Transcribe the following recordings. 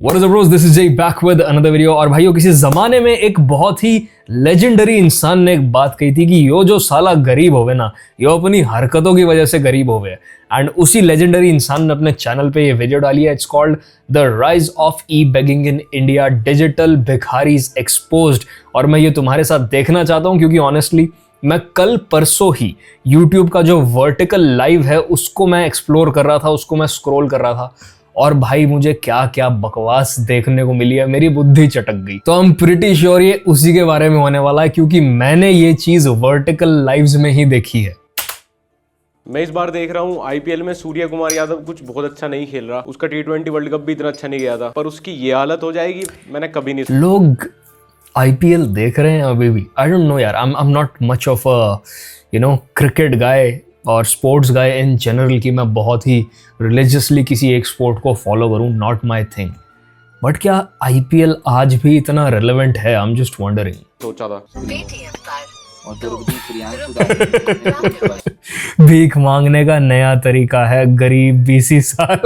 What is up bros? This is Jay back with another video। और भाइयों, किसी जमाने में एक बहुत ही लेजेंडरी इंसान ने एक बात कही थी कि यो जो साला गरीब होवे ना, यो अपनी हरकतों की वजह से गरीब होवे। एंड उसी लेजेंडरी इंसान ने अपने चैनल पे ये वीडियो डाली है। It's called the rise of e begging in India, digital भिखारीज एक्सपोज्ड। और मैं ये तुम्हारे साथ देखना चाहता हूँ क्योंकि ऑनेस्टली मैं कल परसों ही YouTube का जो वर्टिकल लाइव है उसको मैं एक्सप्लोर कर रहा था, उसको मैं स्क्रॉल कर रहा था और भाई मुझे क्या क्या बकवास देखने को मिली है, मेरी बुद्धि चटक गई। तो हम प्रिटी श्योर ये उसी के बारे में होने वाला है क्योंकि मैंने ये चीज वर्टिकल लाइव्स में ही देखी है। मैं इस बार देख रहा हूँ आईपीएल में सूर्य कुमार यादव कुछ बहुत अच्छा नहीं खेल रहा। उसका T20 वर्ल्ड कप भी इतना अच्छा नहीं गया था, पर उसकी ये हालत हो जाएगी मैंने कभी नहीं सोचा। लोग आईपीएल देख रहे हैं अभी भी। आई डोंट नो यार, I am not much of a cricket guy और स्पोर्ट्स गाय इन जनरल की मैं बहुत ही रिलीजियसली किसी एक स्पोर्ट को फॉलो करूं, नॉट माय थिंग। बट क्या आईपीएल आज भी इतना रेलेवेंट है? I am just wondering. सोचा था भीख मांगने का नया तरीका है, गरीब 20 साल।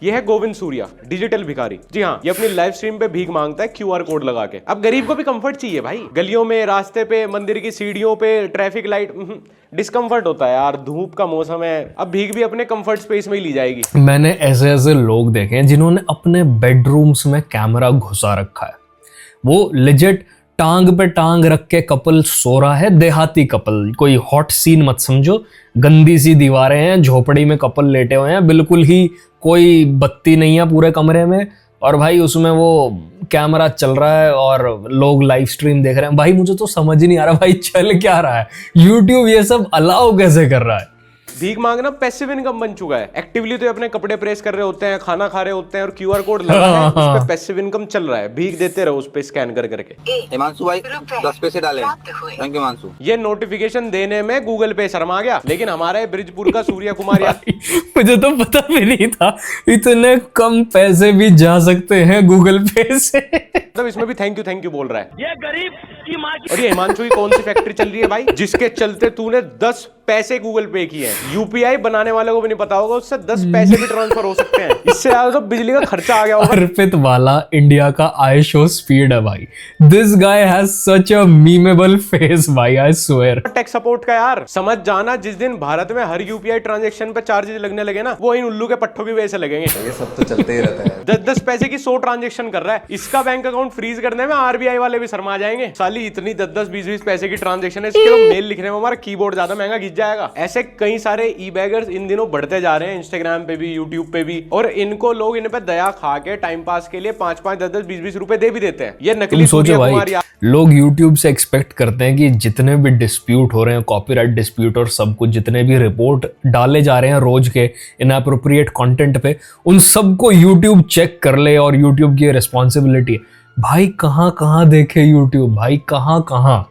ये है गोविंद सूर्या, डिजिटल भिखारी। जी हाँ, ये अपनी लाइव स्ट्रीम पे भीख मांगता है QR कोड लगा के। अब गरीब को भी कंफर्ट चाहिए भाई। गलियों में, रास्ते पे, मंदिर की सीढ़ियों पे, ट्रैफिक लाइट, डिस्कम्फर्ट होता है यार। धूप का मौसम है, अब भीख भी अपने कंफर्ट स्पेस में ही ली जाएगी। मैंने ऐसे ऐसे लोग देखे हैं जिन्होंने अपने बेडरूम्स में कैमरा घुसा रखा है। वो लेजिट टांग पे टांग रख के कपल सो रहा है, देहाती कपल, कोई हॉट सीन मत समझो। गंदी सी दीवारें हैं, झोपड़ी में कपल लेटे हुए हैं, बिल्कुल ही कोई बत्ती नहीं है पूरे कमरे में, और भाई उसमें वो कैमरा चल रहा है और लोग लाइव स्ट्रीम देख रहे हैं। भाई मुझे तो समझ ही नहीं आ रहा भाई चल क्या रहा है, यूट्यूब ये सब अलाउ कैसे कर रहा है? भीख मांगना पैसिव इनकम बन चुका है। एक्टिवली तो अपने कपड़े प्रेस कर रहे होते हैं, खाना खा रहे होते हैं और QR कोड लगा है, उस पे पैसिव इनकम चल रहा है। भीख देते रहो उस पे स्कैन कर करके। हिमांशु भाई 10 पैसे डाले, थैंक यू हिमांशु। ये नोटिफिकेशन देने में गूगल पे शर्मा गया, लेकिन हमारे ब्रिजपुर का सूर्य कुमार यादव, मुझे तो पता भी नहीं था इतने कम पैसे भी जा सकते हैं गूगल पे से। मतलब इसमें भी थैंक यू बोल रहा है। ये गरीब की मां की। और ये हिमांशु की कौन सी फैक्ट्री चल रही है भाई, जिसके चलते तूने 10 पैसे गूगल पे किए हैं? UPI बनाने वाले को भी नहीं पता होगा उससे 10 पैसे भी ट्रांसफर हो सकते हैं। इससे ज्यादा तो बिजली का खर्चा आ गया होगा। अर्पित वाला इंडिया का आई शो स्पीड है भाई। This guy has such a memeable face भाई, आई स्वेयर। टेक सपोर्ट का यार समझ जाना, जिस दिन भारत में हर UPI ट्रांजैक्शन पे चार्जेस लगने लगे ना, वो इन उल्लू के पट्टों की वजह से लगेंगे। ये सब तो चलते ही रहता है। 10-10 पैसे की 100 ट्रांजैक्शन कर रहा है। इसका बैंक अकाउंट फ्रीज करने में RBI वाले भी शर्मा जाएंगे। साली इतनी 10-10, 20-20 पैसे की ट्रांजैक्शन है, इसके तो मेल लिखने में हमारा कीबोर्ड ज्यादा महंगा घिस जाएगा। ऐसे कई सारे ई बैगर्स इन दिनों बढ़ते जा रहे हैं, इंस्टाग्राम पे भी, यूट्यूब पे भी, और इनको लोग इन पे दया खा के टाइम पास के लिए 5-5, 10-10, 20-20 रुपए दे भी देते हैं। ये नकली सोचो भाई, लोग यूट्यूब से एक्सपेक्ट करते हैं कि जितने भी डिस्प्यूट हो रहे हैं, कॉपीराइट डिस्प्यूट और सब कुछ, जितने भी रिपोर्ट डाले जा रहे हैं रोज के इनएप्रोप्रिएट कंटेंट पे, उन सबको यूट्यूब चेक कर ले और यूट्यूब की रिस्पॉन्सिबिलिटी है। भाई कहाँ कहाँ देखे यूट्यूब, भाई कहाँ कहाँ,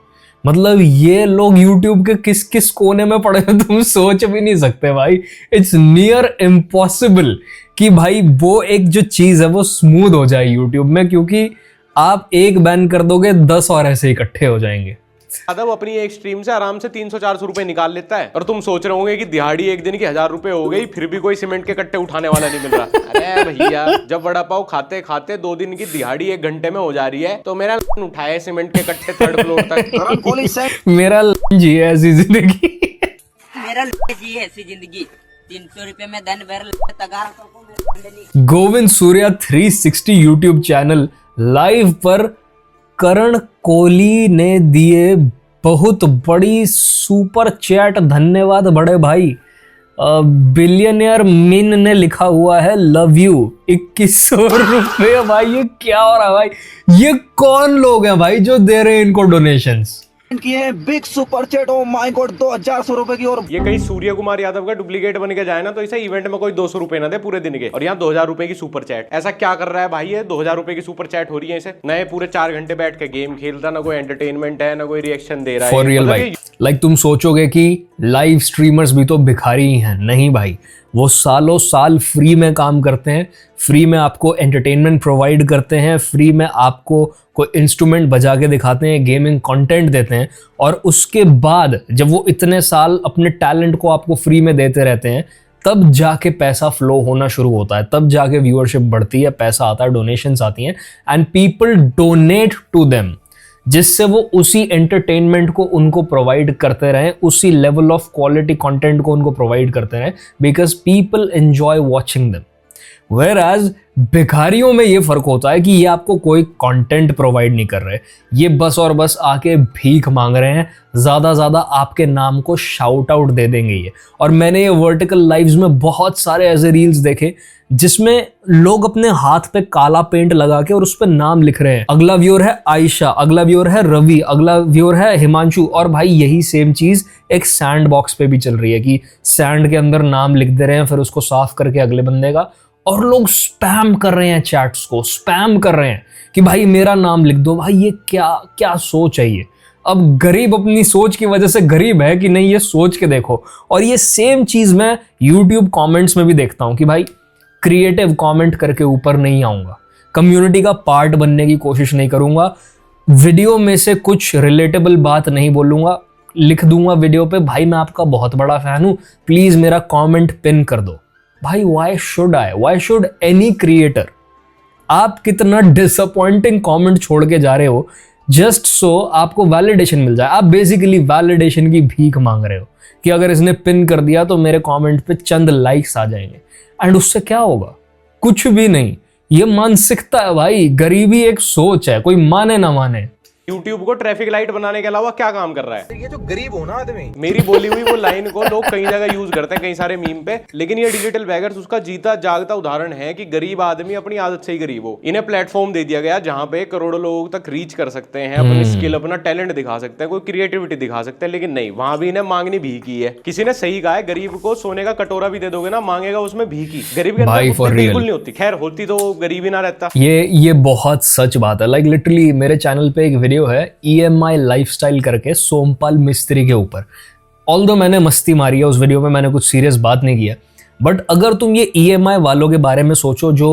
मतलब ये लोग YouTube के किस किस कोने में पड़े हैं तुम सोच भी नहीं सकते भाई। इट्स नियर इम्पॉसिबल कि भाई वो एक जो चीज है वो स्मूथ हो जाए YouTube में, क्योंकि आप एक बैन कर दोगे 10 और ऐसे इकट्ठे हो जाएंगे। यादव अपनी एक स्ट्रीम से आराम से 300-400 रुपए निकाल लेता है, और तुम सोच रहे होंगे कि दिहाड़ी एक दिन की 1000 रुपए हो गई, फिर भी कोई सीमेंट के कट्टे उठाने वाला नहीं मिल रहा। अरे भैया, जब वड़ा पाव खाते खाते 2 दिन की दिहाड़ी 1 घंटे में हो जा रही है, तो मेरा उठाए सीमेंट के कट्टे 3rd फ्लोर तक। मेरा जी है ऐसी जिंदगी, मेरा जी है ऐसी जिंदगी। 300 रुपए में दिन भर। Govind Surya 360 YouTube channel live पर करण कोहली ने दिए बहुत बड़ी सुपर चैट। धन्यवाद बड़े भाई। बिलियनियर मिन ने लिखा हुआ है लव यू, 2100 रुपये। भाई ये क्या हो रहा है भाई? ये कौन लोग हैं भाई जो दे रहे हैं इनको डोनेशंस? किए big super chat, oh my God, 2100 रुपए की। और ये कहीं सूर्य कुमार यादव का डुप्लीकेट बन के जाए ना, तो इसे इवेंट में कोई 200 रुपए ना दे पूरे दिन के, और यहाँ 2000 रुपए की सुपर चैट। ऐसा क्या कर रहा है भाई? ये 2000 रुपए की सुपर चैट हो रही है इसे। नए पूरे 4 घंटे बैठ के गेम खेलता, ना कोई एंटरटेनमेंट है, ना कोई रिएक्शन दे रहा है। फॉर रियल भाई, लाइक तुम सोचोगे कि लाइव स्ट्रीमर्स भी तो भिखारी ही हैं। नहीं भाई, वो सालों साल फ्री में काम करते हैं, फ्री में आपको एंटरटेनमेंट प्रोवाइड करते हैं, फ्री में आपको कोई इंस्ट्रूमेंट बजा के दिखाते हैं, गेमिंग कंटेंट देते हैं, और उसके बाद जब वो इतने साल अपने टैलेंट को आपको फ्री में देते रहते हैं, तब जाके पैसा फ्लो होना शुरू होता है, तब जाके व्यूअरशिप बढ़ती है, पैसा आता है, डोनेशंस आती हैं and people donate to them, जिससे वो उसी एंटरटेनमेंट को उनको प्रोवाइड करते रहें, उसी लेवल ऑफ क्वालिटी कंटेंट को उनको प्रोवाइड करते रहें, because people enjoy watching them. Whereas भिखारियों में ये फर्क होता है कि ये आपको कोई कंटेंट प्रोवाइड नहीं कर रहे, ये बस और बस आके भीख मांग रहे हैं, ज़्यादा आपके नाम को शाउट आउट दे देंगे ये। और मैंने ये वर्टिकल लाइव्स में बहुत सारे ऐसे रील्स देखे जिसमें लोग अपने हाथ पे काला पेंट लगा के और उस पर नाम लिख रहे हैं, अगला व्यूअर है आयशा, अगला व्यूअर है रवि, अगला व्यूअर है हिमांशु। और भाई यही सेम चीज़ एक सैंड बॉक्स पे भी चल रही है कि सैंड के अंदर नाम लिख दे रहे हैं, फिर उसको साफ करके अगले बंदे का, और लोग स्पैम कर रहे हैं, चैट्स को स्पैम कर रहे हैं कि भाई मेरा नाम लिख दो। भाई ये क्या सोच है ये? अब गरीब अपनी सोच की वजह से गरीब है कि नहीं, ये सोच के देखो। और ये सेम चीज मैं YouTube कमेंट्स में भी देखता हूं कि भाई क्रिएटिव कमेंट करके ऊपर नहीं आऊंगा, कम्युनिटी का पार्ट बनने की कोशिश नहीं करूंगा, वीडियो में से कुछ रिलेटेबल बात नहीं बोलूंगा, लिख दूंगा वीडियो पे भाई मैं आपका बहुत बड़ा फैन हूं, प्लीज मेरा कमेंट पिन कर दो। भाई वाई शुड एनी क्रिएटर? आप कितना डिसअपॉइंटिंग कमेंट छोड़ के जा रहे हो जस्ट सो आपको वैलिडेशन मिल जाए। आप बेसिकली वैलिडेशन की भीख मांग रहे हो कि अगर इसने पिन कर दिया तो मेरे कमेंट पे चंद लाइक्स आ जाएंगे, एंड उससे क्या होगा? कुछ भी नहीं। ये मानसिकता है भाई, गरीबी एक सोच है, कोई माने ना माने। YouTube को ट्रैफिक लाइट बनाने के अलावा क्या काम कर रहा है? ये जो गरीब हो ना आदमी, मेरी बोली हुई वो लाइन को लोग कई जगह यूज करते हैं, कई सारे मीम पे, लेकिन ये डिजिटल बैगर्स उसका जीता जागता उदाहरण है कि गरीब आदमी अपनी आदत से ही गरीब हो। इन्हें प्लेटफॉर्म दे दिया गया जहां पे करोड़ों लोगों तक रीच कर सकते हैं, अपनी स्किल, अपना टैलेंट दिखा सकते हैं, कोई क्रिएटिविटी दिखा सकते हैं, लेकिन नहीं, वहां भी इन्हें मांगनी भीख ही है। किसी ने सही कहा है, गरीब को सोने का कटोरा भी दे दोगे ना, मांगेगा उसमें भीख ही। गरीब के अंदर बुद्धि बिल्कुल नहीं होती। खैर होती तो गरीब ही ना रहता। ये बहुत सच बात है। लाइक लिटरली मेरे चैनल पे एक वीडियो है EMI लाइफस्टाइल करके, सोमपाल मिस्त्री के ऊपर। ऑल्दो मैंने मस्ती मारी है उस वीडियो में, मैंने कुछ सीरियस बात नहीं किया, बट अगर तुम ये EMI वालों के बारे में सोचो जो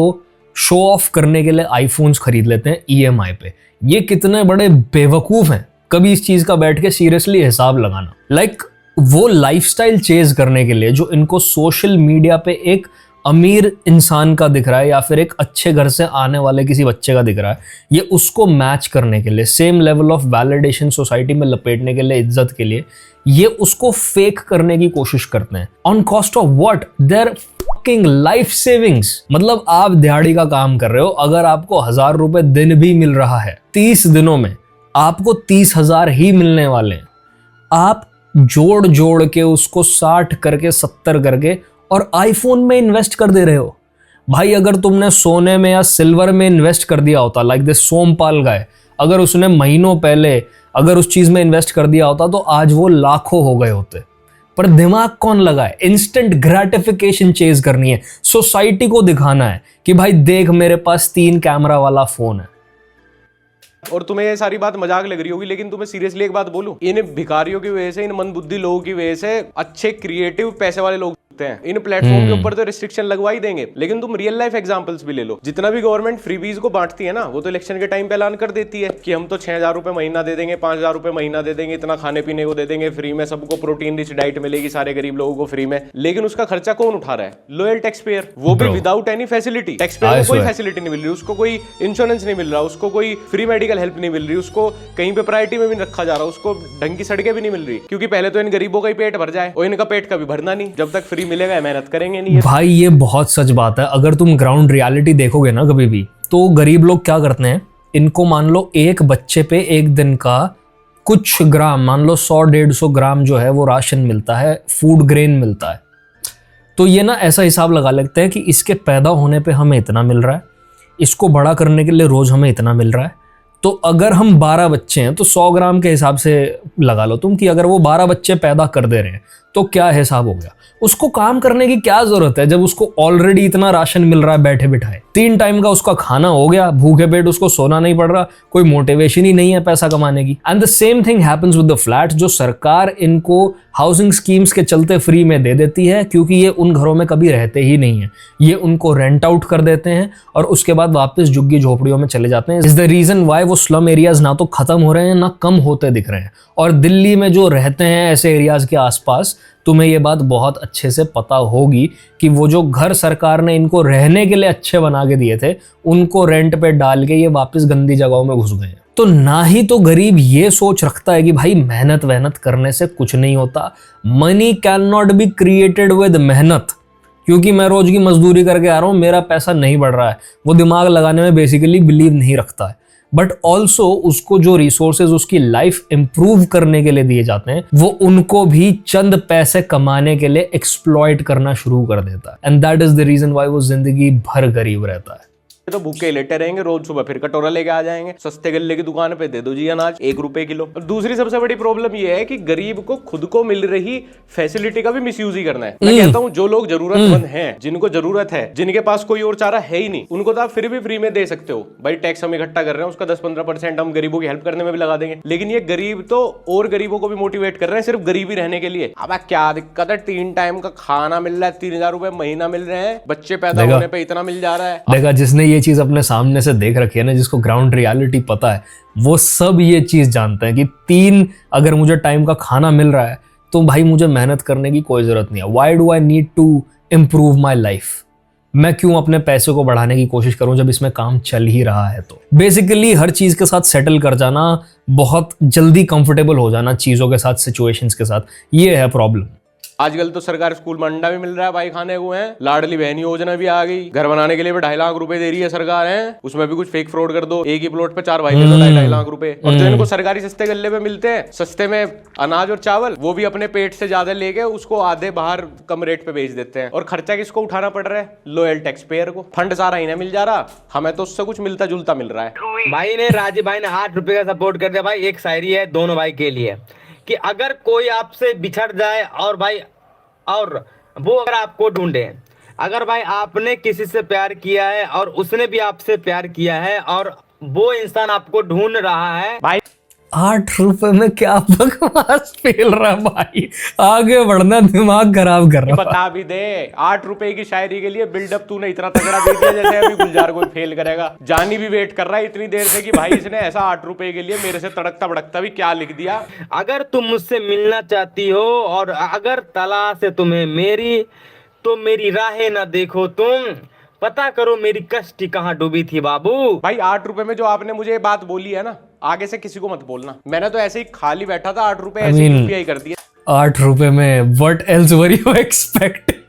शो ऑफ करने के लिए आईफोन्स खरीद लेते हैं EMI पे, ये कितने बड़े बेवकूफ हैं। कभी इस चीज का बैठ के सीरियसली हिसाब लगाना। लाइक वो लाइफस्टाइल चेज करने के लिए जो इनको सोशल मीडिया पे एक अमीर इंसान का दिख रहा है या फिर एक अच्छे घर से आने वाले किसी बच्चे का दिख रहा है, ये उसको मैच करने के लिए, same level of validation society में लपेटने के लिए, इज्जत के लिए, ये उसको फेक करने की कोशिश करते हैं। On cost of what? Their fucking life savings. मतलब आप दिहाड़ी का काम कर रहे हो, अगर आपको 1000 रुपए दिन भी मिल रहा है, 30 दिनों में आपको 30,000 ही मिलने वाले हैं। आप जोड़ के उसको 60 करके 70 करके और आईफोन में इन्वेस्ट कर दे रहे हो। भाई अगर तुमने सोने में या सिल्वर में इन्वेस्ट कर दिया होता, लाइक दिस सोमपाल गाय, अगर उसने महीनों पहले अगर उस चीज में इन्वेस्ट कर दिया होता तो आज वो लाखों हो गए होते। पर दिमाग कौन लगाए? इंस्टेंट ग्रेटिफिकेशन चेज करनी है, सोसाइटी को दिखाना है कि भाई देख मेरे पास 3 कैमरा वाला फोन है। और तुम्हें ये सारी बात मजाक लग रही होगी, लेकिन तुम्हें सीरियसली एक बात बोलूं, इन भिखारियों की वजह से, इन मंदबुद्धि लोगों की वजह से अच्छे क्रिएटिव पैसे वाले लोग हैं। इन प्लेटफॉर्म के ऊपर तो रिस्ट्रिक्शन लगवा ही देंगे, लेकिन तुम रियल लाइफ एग्जांपल्स भी ले लो। जितना भी गवर्नमेंट फ्रीबीज को बांटती है ना, वो तो इलेक्शन के टाइम पे ऐलान कर देती है कि हम तो 6,000 रुपए महीना दे देंगे, 5,000 रुपए महीना दे देंगे, इतना खाने पीने को दे देंगे फ्री में, सबको प्रोटीन रिच डाइट मिलेगी, सारे गरीब लोगों को फ्री में। लेकिन उसका खर्चा कौन उठा रहा है? लॉयल टैक्स पेयर, वो भी without any facility. Tax payer को कोई फैसिलिटी नहीं मिल रही, उसको कोई इंश्योरेंस नहीं मिल रहा, उसको कोई फ्री मेडिकल हेल्प नहीं मिल रही, उसको कहीं पे प्रायोरिटी में भी रखा जा रहा है, उसको ढंग की सड़कें भी नहीं मिल रही। क्योंकि पहले तो इन गरीबों का ही पेट भर जाए, और इनका पेट कभी भरना नहीं, जब तक फ्री मिलेगा मेहनत करेंगे नहीं। भाई ये बहुत सच बात है। अगर तुम ग्राउंड रियलिटी देखोगे ना कभी भी, तो गरीब लोग क्या करते हैं, इनको मान लो एक बच्चे पे एक दिन का कुछ ग्राम, मान लो 100-150 ग्राम जो है वो राशन मिलता है, फूड ग्रेन मिलता है। तो ये ना ऐसा हिसाब लगा लेते हैं कि इसके पैदा होने पे हमें इतना मिल रहा है, इसको बड़ा करने के लिए रोज हमें इतना मिल रहा है। तो अगर हम 12 बच्चे हैं तो 100 ग्राम के हिसाब से लगा लो तुम कि अगर वो 12 बच्चे पैदा कर दे रहे हैं तो क्या हिसाब हो गया। उसको काम करने की क्या जरूरत है जब उसको ऑलरेडी इतना राशन मिल रहा है बैठे बिठाए, 3 टाइम का उसका खाना हो गया, भूखे पेट उसको सोना नहीं पड़ रहा, कोई मोटिवेशन ही नहीं है पैसा कमाने की। And the same thing happens with the flat, जो सरकार इनको हाउसिंग स्कीम्स के चलते फ्री में दे देती है, क्योंकि ये उन घरों में कभी रहते ही नहीं है, ये उनको रेंट आउट कर देते हैं और उसके बाद वापस झुग्गी झोपड़ियों में चले जाते हैं। इज द रीजन वाई वो स्लम एरियाज ना तो खत्म हो रहे हैं ना कम होते दिख रहे हैं। और दिल्ली में जो रहते हैं ऐसे एरियाज के आसपास, तुम्हें ये बात बहुत अच्छे से पता होगी कि वो जो घर सरकार ने इनको रहने के लिए अच्छे बना के दिए थे, उनको रेंट पे डाल के ये वापस गंदी जगहों में घुस गए हैं। तो ना ही तो गरीब ये सोच रखता है कि भाई मेहनत वहनत करने से कुछ नहीं होता, money can not be created with मेहनत, क्योंकि मैं रोज की मजदूरी करके आ रहा हूँ, मेरा पैसा नहीं बढ़ रहा है। वो दिमाग लगाने में बेसिकली बिलीव नहीं रखता है। बट ऑल्सो उसको जो रिसोर्सेज उसकी लाइफ इंप्रूव करने के लिए दिए जाते हैं, वो उनको भी चंद पैसे कमाने के लिए एक्सप्लॉइट करना शुरू कर देता है। And that is the reason why वो जिंदगी भर गरीब रहता है। तो भूखे लेटे रहेंगे, रोज सुबह फिर कटोरा लेके आ जाएंगे, सस्ते गल्ले की दुकान पे दे दो जी अनाज 1 रुपए किलो। और दूसरी सबसे बड़ी प्रॉब्लम ये है कि गरीब को खुद को मिल रही फैसिलिटी का भी मिसयूज ही करना है। मैं कहता हूँ जो लोग जरूरतमंद हैं, जिनको जरूरत है, जिनके पास कोई और चारा है ही नहीं, उनको तो आप फिर भी फ्री में दे सकते हो। भाई टैक्स हम इकट्ठा कर रहे हैं, उसका 10-15% हम गरीबों की हेल्प करने में भी लगा देंगे। लेकिन ये गरीब तो और गरीबों को भी मोटिवेट कर रहे हैं सिर्फ गरीबी रहने के लिए। अब क्या दिक्कत है, 3 टाइम का खाना मिल रहा है, 3000 रुपए महीना मिल रहे हैं, बच्चे पैदा होने पे इतना मिल जा रहा है। देखा, जिसने ये चीज अपने सामने से देख रखी है ना, जिसको ग्राउंड रियलिटी पता है, वो सब ये चीज जानते हैं कि 3 अगर मुझे टाइम का खाना मिल रहा है तो भाई मुझे मेहनत करने की कोई जरूरत नहीं है। Why do I need to improve my life? मैं क्यों अपने पैसे को बढ़ाने की कोशिश करूं जब इसमें काम चल ही रहा है? तो बेसिकली हर चीज के साथ सेटल कर जाना, बहुत जल्दी कंफर्टेबल हो जाना चीजों के साथ, सिचुएशंस के साथ, ये है प्रॉब्लम। आजकल तो सरकार स्कूल में अंडा भी मिल रहा है भाई खाने को है, लाडली बहन योजना भी आ गई, घर बनाने के लिए भी 2.5 लाख रुपए दे रही है सरकार है, उसमें भी कुछ फेक फ्रॉड कर दो, एक ही प्लॉट पे 4 भाई दे दो 2.5 लाख रुपए। और जो इनको सरकारी सस्ते गल्ले पे मिलते हैं, सस्ते में अनाज और चावल, वो भी अपने पेट से ज्यादा लेके उसको आधे बाहर कम रेट पे बेच देते हैं। और खर्चा किसको उठाना पड़ रहा है? लॉयल टैक्स पेयर को। फंड सारा इन्हें मिल जा रहा, हमें तो उससे कुछ मिलता जुलता मिल रहा है। भाई ने राजीव भाई ने 8 रुपए का सपोर्ट कर दिया। भाई एक शायरी है दोनों भाई के लिए कि अगर कोई आपसे बिछड़ जाए और भाई और वो अगर आपको ढूंढे, अगर भाई आपने किसी से प्यार किया है और उसने भी आपसे प्यार किया है और वो इंसान आपको ढूंढ रहा है, भाई 8 रुपए में क्या बकवास फेल रहा है भाई, आगे बढ़ना दिमाग खराब कर रहा है। बता भी दे, 8 रुपए की शायरी के लिए बिल्डअप तूने इतना तगड़ा दे दिया जैसे अभी गुलजार कोई फेल करेगा। जानी भी वेट कर रहा है इतनी देर से कि भाई इसने ऐसा 8 रुपए के लिए मेरे से तड़कता भड़कता भी क्या लिख दिया। अगर तुम मुझसे मिलना चाहती हो और अगर तलाश है तुम्हें मेरी, तो मेरी राहें ना देखो तुम, पता करो मेरी कष्ट कहाँ डूबी थी बाबू। भाई 8 रुपए में जो आपने मुझे ये बात बोली है ना, आगे से किसी को मत बोलना। मैंने तो ऐसे ही खाली बैठा था, 8 रुपए ऐसे यूपीआई कर दिए। 8 रुपए में what else were you expecting?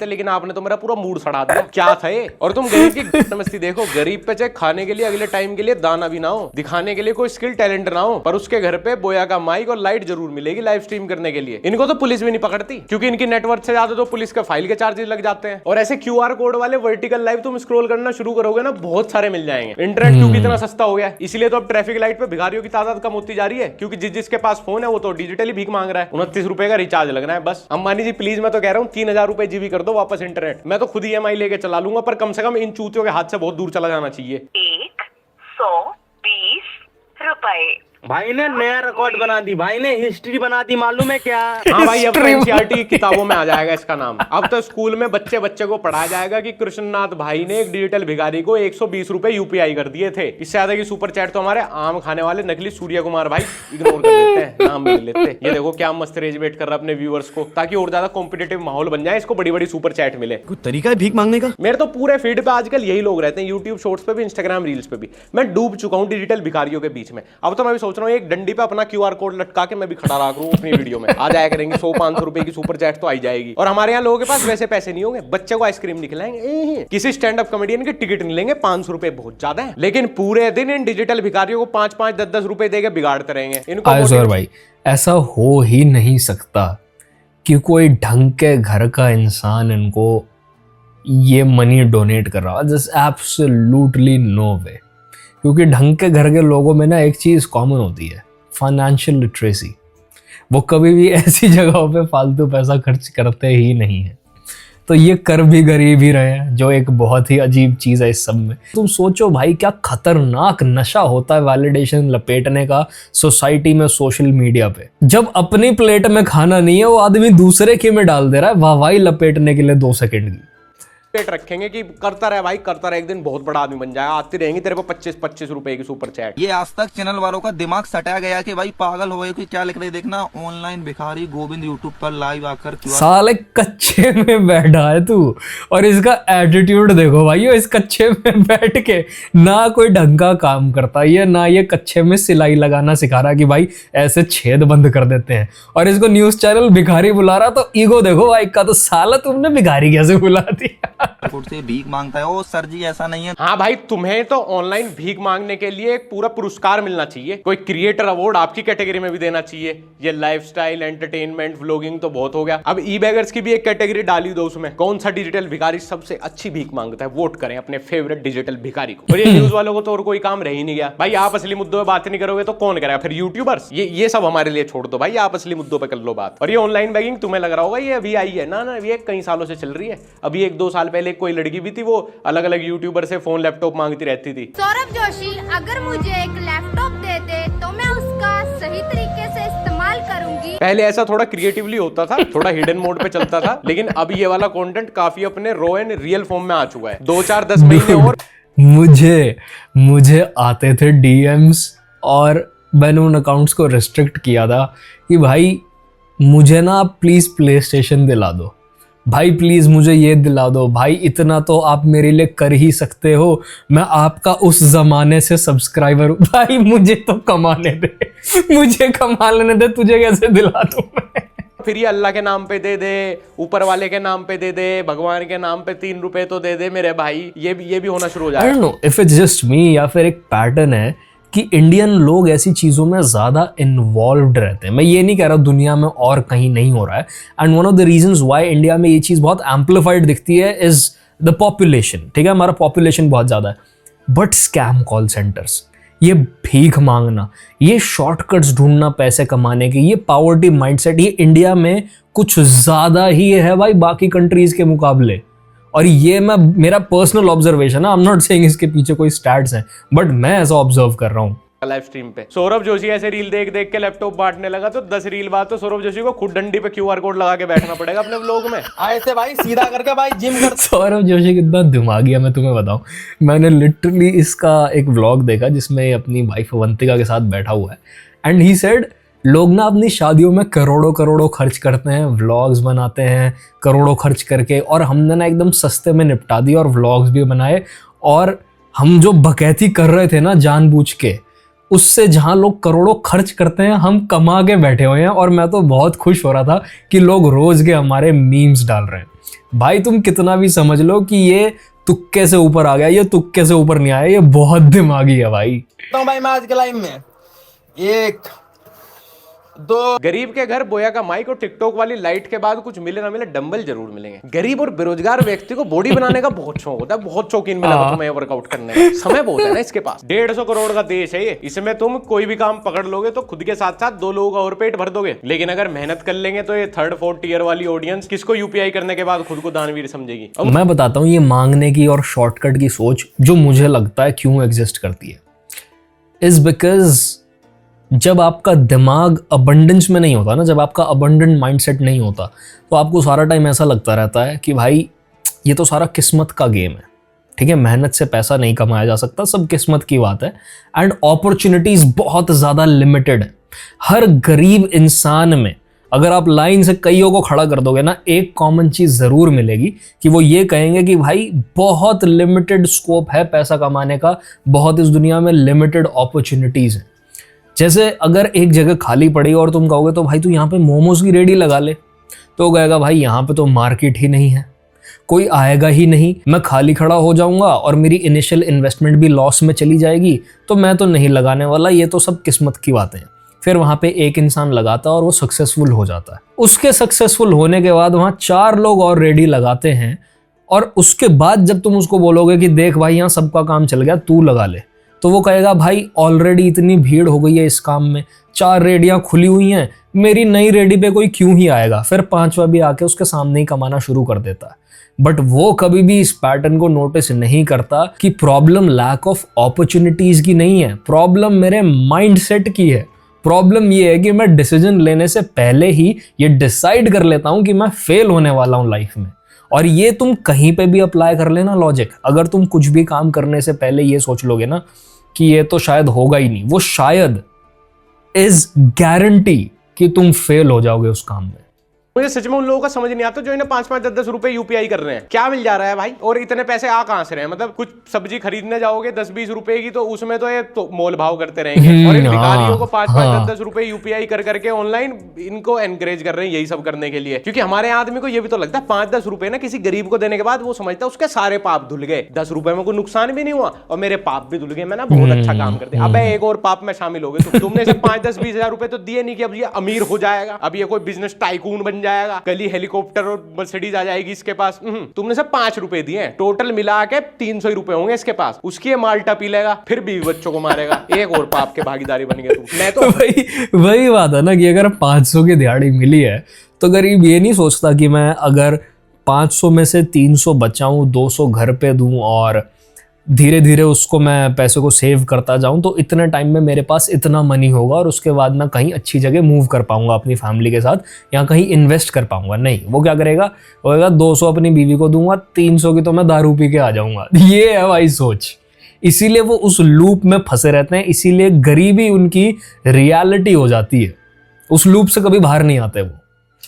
लेकिन आपने तो मेरा पूरा मूड सड़ा दिया। क्या था ये? और तुम गरीब की समझती देखो, गरीब पे चाहे खाने के लिए अगले टाइम के लिए दाना भी ना हो, दिखाने के लिए कोई स्किल टैलेंट ना हो, पर उसके घर पे बोया का माइक और लाइट जरूर मिलेगी लाइव स्ट्रीम करने के लिए। इनको तो पुलिस भी नहीं पकड़ती, क्योंकि इनकी नेटवर्क से ज्यादा तो पुलिस का फाइल के चार्जेस लग जाते हैं। और ऐसे QR कोड वाले वर्टिकल लाइव तुम स्क्रॉल करना शुरू करोगे ना, बहुत सारे मिल जाएंगे। इंटरनेट क्योंकि इतना सस्ता हो गया, इसलिए तो अब ट्रैफिक लाइट पे भिखारियों की तादाद कम होती जा रही है, क्योंकि जिसके पास फोन है वो तो डिजिटली भीख मांग रहा है। 29 रुपए का रिचार्ज लगना है बस। अंबानी जी प्लीज, मैं तो कह रहा हूँ 3000 रुपए जीबी कर दो वापस इंटरनेट। मैं तो खुद EMI लेके चला लूंगा, पर कम से कम इन चूतियों के हाथ से बहुत दूर चला जाना चाहिए। 120 रुपए। भाई ने नया रिकॉर्ड बना दी, भाई ने हिस्ट्री बना दी, मालूम है क्या? हाँ भाई, अब NCERT की किताबों में आ जाएगा इसका नाम। अब तो स्कूल में बच्चे को पढ़ाया जाएगा कि कृष्णनाथ भाई ने एक डिजिटल भिखारी को 120 रुपए UPI कर दिए थे। इससे ज्यादा की सुपर चैट तो हमारे आम खाने वाले नकली सूर्य कुमार भाई इग्नोर कर देते हैं, नाम भी लेते हैं। ये देखो क्या मस्त रेजवेट कर रहा है अपने व्यूअर्स को, ताकि और ज्यादा कॉम्पिटिटिव माहौल बन जाए, इसको बड़ी बड़ी सुपर चैट मिले। कोई तरीका है भीख मांगने का? मेरे तो पूरे फीड पे आजकल यही लोग रहते हैं, यूट्यूब शॉर्ट्स पे भी, इंस्टाग्राम रील्स पे भी। मैं डूब चुका हूँ डिजिटल भिखारियों के बीच में। अब तो मैं भी सोच रहा हूँ एक डंडी पे अपना QR कोड लटका के मैं भी खड़ा रहा करूं अपनी वीडियो में। आ जाया करेंगे 100-500 रुपए की सुपर चैट तो आई जाएगी। और हमारे यहाँ लोगों के पास वैसे पैसे नहीं होंगे, बच्चे को आइसक्रीम नहीं खिलाएंगे, किसी स्टैंड अप कॉमेडियन के टिकट नहीं लेंगे, 500 रुपए बहुत ज्यादा है। लेकिन पूरे दिन इन डिजिटल भिखारियों को 5-5, 10-10 रुपए देके बिगाड़ते रहेंगे इनको। भाई ऐसा हो ही नहीं सकता कि कोई ढंग के घर का इंसान इनको ये मनी डोनेट कर रहा है। जस्ट एब्सोल्युटली नो वे, क्योंकि ढंग के घर के लोगों में ना एक चीज कॉमन होती है, फाइनेंशियल लिटरेसी। वो कभी भी ऐसी जगहों पे फालतू पैसा खर्च करते ही नहीं है। तो ये कर भी गरीब ही रहे हैं, जो एक बहुत ही अजीब चीज है इस सब में। तुम सोचो भाई क्या खतरनाक नशा होता है वैलिडेशन लपेटने का सोसाइटी में, सोशल मीडिया पे। जब अपनी प्लेट में खाना नहीं है, वो आदमी दूसरे के में डाल दे रहा है वाहवाही लपेटने के लिए 2 सेकंड की। पेट रखेंगे कि करता रहे भाई, करता रहे, एक दिन बहुत बड़ा आदमी बन जाएगा, आती रहेंगी तेरे को 25-25 रुपए की सुपर चैट। ये आज तक चैनल वालों का दिमाग सटाया गया कि भाई पागल हो गए कि क्या लिख रहे देखना, ऑनलाइन भिखारी गोविंद यूट्यूब पर लाइव आकर साले कच्चे में बैठा है तू, और इसका एटीट्यूड देखो भाइयों, इस कच्चे में बैठ के ना कोई ढंग का काम करता है, ना ये कच्चे में सिलाई लगाना सिखा रहा कि भाई ऐसे छेद बंद कर देते हैं, और इसको न्यूज चैनल भिखारी बुला रहा। तो ईगो देखो भाई का, तो साला तुमने भिखारी कैसे बुला दिया? से भीख मांगता है। ओ सर जी ऐसा नहीं है। हाँ भाई, तुम्हें तो ऑनलाइन भीख मांगने के लिए एक पूरा पुरस्कार मिलना चाहिए, कोई क्रिएटर अवार्ड आपकी कैटेगरी में भी देना चाहिए। ये लाइफस्टाइल, एंटरटेनमेंट, व्लॉगिंग तो बहुत हो गया, अब ई बैगर्स की भी एक कैटेगरी डाली दो उसमें। कौन सा डिजिटल भिखारी सबसे अच्छी भीख मांगता है, वोट करें अपने फेवरेट डिजिटल भिखारी को। और ये न्यूज वालों को तो और कोई काम रह ही नहीं गया भाई, आप असली मुद्दों पे बात नहीं करोगे तो कौन करेगा फिर? यूट्यूबर्स। ये सब हमारे लिए छोड़ दो भाई, आप असली मुद्दों पे कर लो बात। और ये ऑनलाइन बैगिंग तुम्हें लग रहा होगा ये अभी आई है, ना ये कई सालों से चल रही है। अभी 1-2 साल पहले कोई लड़की भी थी, वो अलग अलग यूट्यूबर से फोन लैपटॉप मांगती रहती थी। सौरभ जोशी, अगर मुझे एक लैपटॉप दे दे तो मैं उसका सही तरीके से इस्तेमाल करूंगी। पहले ऐसा थोड़ा क्रिएटिवली होता था, थोड़ा हिडन मोड पे चलता था, लेकिन अब ये वाला कंटेंट काफी अपने रॉ एंड रियल फॉर्म में आ चुका है। 2-4-10 महीने और मुझे आते थे डीएम्स, और मैंने उन अकाउंट्स को रिस्ट्रिक्ट किया था कि भाई मुझे ना आप प्लीज प्ले स्टेशन दिला दो, भाई प्लीज मुझे ये दिला दो, भाई इतना तो आप मेरे लिए कर ही सकते हो, मैं आपका उस जमाने से सब्सक्राइबर हूं, भाई मुझे तो कमाने दे, मुझे कमा लेने दे, तुझे कैसे दिला दूं मैं? फिर ये अल्लाह के नाम पे दे दे, ऊपर वाले के नाम पे दे दे, भगवान के नाम पे 3 रुपए तो दे दे मेरे भाई, ये भी होना शुरू हो जाएगा। I don't know if it's just me या फिर एक पैटर्न है कि इंडियन लोग ऐसी चीज़ों में ज़्यादा इन्वॉल्व्ड रहते हैं। मैं ये नहीं कह रहा दुनिया में और कहीं नहीं हो रहा है, and one of the reasons why India में ये चीज़ बहुत एम्पलीफाइड दिखती है इज द पॉपुलेशन। ठीक है, हमारा पॉपुलेशन बहुत ज़्यादा है, बट स्कैम कॉल सेंटर्स, ये भीख मांगना, ये शॉर्टकट्स ढूंढना पैसे कमाने के, ये पॉवर्टी माइंडसेट, ये इंडिया में कुछ ज़्यादा ही है भाई बाकी कंट्रीज़ के मुकाबले। और ये मेरा पर्सनल ऑब्जर्वेशन है, आई एम नॉट सेइंग इसके पीछे कोई स्टैट्स हैं, बट मैं ऐसा ऑब्जर्व कर रहा हूँ लाइव स्ट्रीम पे। सौरभ जोशी ऐसे रील देख देख के लैपटॉप बांटने लगा, तो 10 रील बाद तो सौरभ जोशी को खुद डंडी पे QR कोड लगा के बैठना पड़ेगा अपने व्लॉग में। ऐसे भाई सीधा करके भाई जिम कर। सौरभ जोशी कितना दिमागी है मैं तुम्हें बताऊं, मैंने लिटरली इसका एक व्लॉग देखा जिसमें अपनी वाइफ अवंतिका के साथ बैठा हुआ है, एंड ही सेड लोग ना अपनी शादियों में करोड़ों खर्च करते हैं, व्लॉग्स बनाते हैं करोड़ों खर्च करके, और हमने ना एकदम सस्ते में निपटा दिया और व्लॉग्स भी बनाए, और हम जो बकैती कर रहे थे ना जानबूझ के, उससे जहाँ लोग करोड़ों खर्च करते हैं हम कमा के बैठे हुए हैं। और मैं तो बहुत खुश हो रहा था कि लोग रोज के हमारे मीम्स डाल रहे हैं। भाई तुम कितना भी समझ लो कि ये तुक्के से ऊपर आ गया, ये तुक्के से ऊपर नहीं आया, ये बहुत दिमागी है भाई। तो भाई मैं आज के लाइव में 1 2 गरीब के घर बोया का माइक और टिकटॉक वाली लाइट के बाद कुछ मिले ना मिले डंबल जरूर मिलेंगे। गरीब और बेरोजगार व्यक्ति को बॉडी बनाने का बहुत शौक होता है, बहुत शौकीन मिला तुम्हें वर्कआउट करने का, समय बहुत है ना इसके पास। 150 करोड़ का देश है ये, इसमें तुम कोई भी काम पकड़ लोगे तो खुद के साथ साथ 2 लोगों का और पेट भर दोगे। लेकिन अगर मेहनत कर लेंगे तो ये 3rd-4th टियर वाली ऑडियंस किसको UPI करने के बाद खुद को दानवीर समझेगी। मैं बताता हूँ ये मांगने की और शॉर्टकट की सोच जो मुझे लगता है क्यों एग्जिस्ट करती है, इज बिकॉज जब आपका दिमाग अबंडेंस में नहीं होता ना, जब आपका अबंडेंट माइंडसेट नहीं होता, तो आपको सारा टाइम ऐसा लगता रहता है कि भाई ये तो सारा किस्मत का गेम है। ठीक है, मेहनत से पैसा नहीं कमाया जा सकता, सब किस्मत की बात है, एंड अपॉर्चुनिटीज बहुत ज़्यादा लिमिटेड है। हर गरीब इंसान में अगर आप लाइन से कईयों को खड़ा कर दोगे ना, एक कॉमन चीज़ ज़रूर मिलेगी कि वो ये कहेंगे कि भाई बहुत लिमिटेड स्कोप है पैसा कमाने का, बहुत इस दुनिया में लिमिटेड अपॉर्चुनिटीज़ हैं। जैसे अगर एक जगह खाली पड़ी और तुम कहोगे तो भाई तू यहाँ पे मोमोज की रेडी लगा ले, तो कहेगा भाई यहाँ पे तो मार्केट ही नहीं है, कोई आएगा ही नहीं, मैं खाली खड़ा हो जाऊंगा और मेरी इनिशियल इन्वेस्टमेंट भी लॉस में चली जाएगी, तो मैं तो नहीं लगाने वाला, ये तो सब किस्मत की बातें हैं। फिर वहाँ पे एक इंसान लगाता है और वो सक्सेसफुल हो जाता है। उसके सक्सेसफुल होने के बाद वहाँ 4 लोग और रेडी लगाते हैं, और उसके बाद जब तुम उसको बोलोगे कि देख भाई यहाँ सबका काम चल गया, तू लगा ले, तो वो कहेगा भाई ऑलरेडी इतनी भीड़ हो गई है इस काम में, 4 रेडियां खुली हुई हैं, मेरी नई रेडी पे कोई क्यों ही आएगा। फिर 5वां भी आके उसके सामने ही कमाना शुरू कर देता है। बट वो कभी भी इस पैटर्न को नोटिस नहीं करता कि प्रॉब्लम लैक ऑफ अपॉर्चुनिटीज की नहीं है, प्रॉब्लम मेरे माइंडसेट की है। प्रॉब्लम ये है कि मैं डिसीजन लेने से पहले ही ये डिसाइड कर लेता हूं कि मैं फेल होने वाला हूं लाइफ में, और ये तुम कहीं पे भी अप्लाई कर लेना लॉजिक। अगर तुम कुछ भी काम करने से पहले ये सोच लोगे ना कि ये तो शायद होगा ही नहीं, वो शायद इज गारंटी कि तुम फेल हो जाओगे उस काम में। मुझे सच में उन लोगों का समझ नहीं आता जो इन्हें 5-5, 10-10 रुपए यूपीआई कर रहे हैं। क्या मिल जा रहा है भाई? और इतने पैसे आ कहां से रहे हैं? मतलब कुछ सब्जी खरीदने जाओगे 10-20 रुपए की, तो उसमें तो ये तो मोल भाव करते रहेंगे, और इन भिखारियों को 5-5, 10-10 रुपए यूपीआई कर करके ऑनलाइन इनको एनकरेज कर रहे हैं यही सब करने के लिए। क्योंकि हमारे आदमी को ये भी तो लगता है 5-10 रुपए ना किसी गरीब को देने के बाद वो समझता है उसके सारे पाप धुल गए, 10 रुपए में कोई नुकसान भी नहीं हुआ और मेरे पाप भी धुल गए, मैं ना बहुत अच्छा काम करते। अब एक और पाप में शामिल हो गए तुमने सिर्फ 5-10-20 हजार रुपए तो दिए नहीं कि अब ये अमीर हो जाएगा, अब ये कोई बिजनेस टाइकून बन जाएगा, कल हेलीकॉप्टर और मर्सिडीज आ जाएगी इसके पास। तुमने सिर्फ 5 रुपए दिए, टोटल मिला के 300 रुपए होंगे इसके पास, उसकी ये माल्टा पी लेगा, फिर बीवी बच्चों को मारेगा, एक और पाप के भागीदारी बन गए तुम। मैं तो वही बात है ना कि अगर 500 की दिहाड़ी मिली है तो गरीब ये नहीं सोचता कि मैं अगर 500 में से 300 बचाऊं, 200 घर पे दूं और धीरे धीरे उसको मैं पैसे को सेव करता जाऊं तो इतने टाइम में मेरे पास इतना मनी होगा और उसके बाद मैं कहीं अच्छी जगह मूव कर पाऊंगा अपनी फैमिली के साथ या कहीं इन्वेस्ट कर पाऊंगा। नहीं, वो क्या करेगा, वो कहेगा 200 अपनी बीवी को दूंगा, 300 की तो मैं दारू पी के आ जाऊंगा। ये है भाई सोच। इसीलिए वो उस लूप में फंसे रहते हैं, इसीलिए गरीबी उनकी रियलिटी हो जाती है, उस लूप से कभी बाहर नहीं आते वो।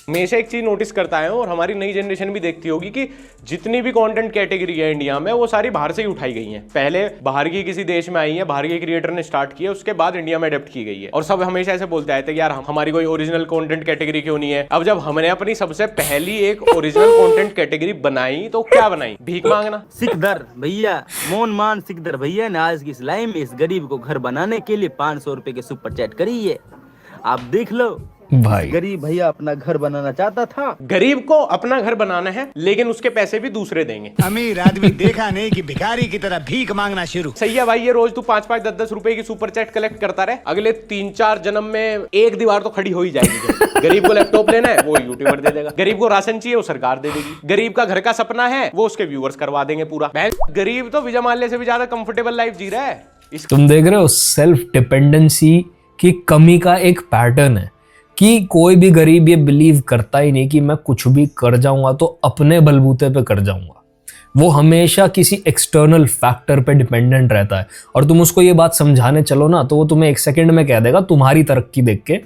हमेशा एक चीज नोटिस करता है और हमारी नई जनरेशन भी देखती होगी कि जितनी भी कंटेंट कैटेगरी है इंडिया में वो सारी बाहर से ही उठाई गई हैं। पहले बाहर की किसी देश में आई है, बाहर के क्रिएटर ने स्टार्ट किया, उसके बाद इंडिया में अडेप्ट की गई है। और सब हमेशा ऐसे बोलते आए थे यार हमारी कोई ओरिजिनल कंटेंट कैटेगरी क्यों नहीं है। अब जब हमने अपनी सबसे पहली एक ओरिजिनल कंटेंट कैटेगरी बनाई तो क्या बनाई? भीख मांगना। सिकदर भैया, मोन मान सिकदर भैया ने आज की इस लाइव में इस गरीब को घर बनाने के लिए 500 रुपए के सुपर चैट करी है। आप देख लो भाई, गरीब भैया अपना घर बनाना चाहता था। गरीब को अपना घर बनाना है लेकिन उसके पैसे भी दूसरे देंगे। अमीर आदमी देखा नहीं कि भिखारी की तरह भीख मांगना शुरू। सही है भाई, ये रोज तू 5-5, 10-10 रुपए की सुपर चैट कलेक्ट करता रहे, अगले 3-4 जन्म में एक दीवार तो खड़ी हो ही जाएगी। गरीब को लैपटॉप लेना है वो यूट्यूबर दे देगा, गरीब को राशन चाहिए वो सरकार दे देगी, गरीब का घर का सपना है वो उसके व्यूअर्स करवा देंगे पूरा। गरीब तो विजय माल्या से भी ज्यादा कंफर्टेबल लाइफ जी रहा है। तुम देख रहे हो सेल्फ डिपेंडेंसी की कमी का एक पैटर्न है कि कोई भी गरीब ये बिलीव करता ही नहीं कि मैं कुछ भी कर जाऊंगा तो अपने बलबूते पे कर जाऊंगा। वो हमेशा किसी एक्सटर्नल फैक्टर पे डिपेंडेंट रहता है और तुम उसको ये बात समझाने चलो ना तो वो तुम्हें 1 सेकंड में कह देगा तुम्हारी तरक्की देख के,